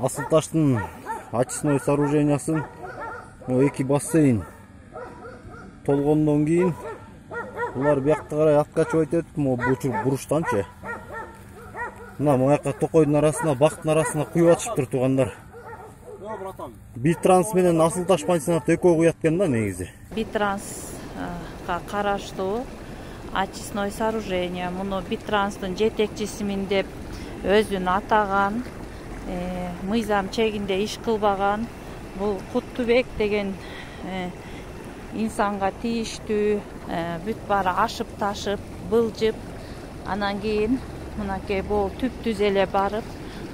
Асыл таштын очистной сооружениясын эки бассейн толгондон кийин булар биякка карай атка чыгып өтөт. Могу буруштанчы. Мына мояка токойдун арасына, бактын арасына куюп атышыптыр туугандар. Битранс менен Асыл таш пансионаты экөө куят экен да негизи. Битранска караштуу очистной сооружение. Муну Битранстын жетекчисимин деп өзүн атаган, мыйзам чегинде иш кылбаган бул Куттубек деген инсанга тийиштүү, бүт баары ашып ташып, былжып, анан кийин мынакей бул түп-түз эле барып,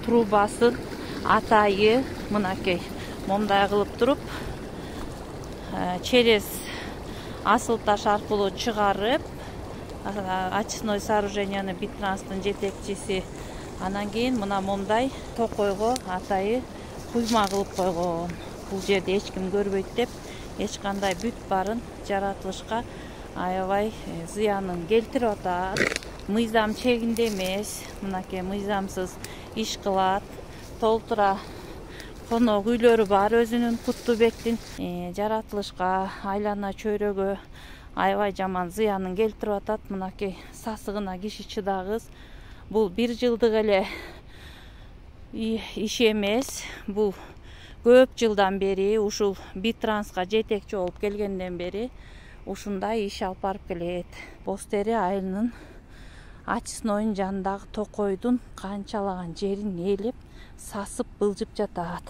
трубасын атайы мынакей момдай кылып туруп, через Асыл таш аркылуу чыгарып, очистной сооруженияны Битранстын жетекчиси анан кийин мына момдай токойго атайы куйма кылып койгон. Бул жерде эч ким көрбөйт деп, эч кандай бүт барын жаратылышка аябай зыянын келтирип атат. Мыйзам чегинде эмес, мынакей мыйзамсыз иш кылат. Толтура конок үйлөрү бар өзүнүн Куттубектин. Жаратылышка, айлана чөйрөгө аябай жаман зыянын келтирип атат. Мынакей сасыгына киши чыдагыс. Бул бир жылдык эле иш эмес. Бул көп жылдан бери ушул Битранска жетекчи болуп келгенден бери ушундай иш алып барып келет. Бостери айылынын очистнойдун жанындагы токойдун канчалаган жерин ээлеп, сасып, былжып жатат.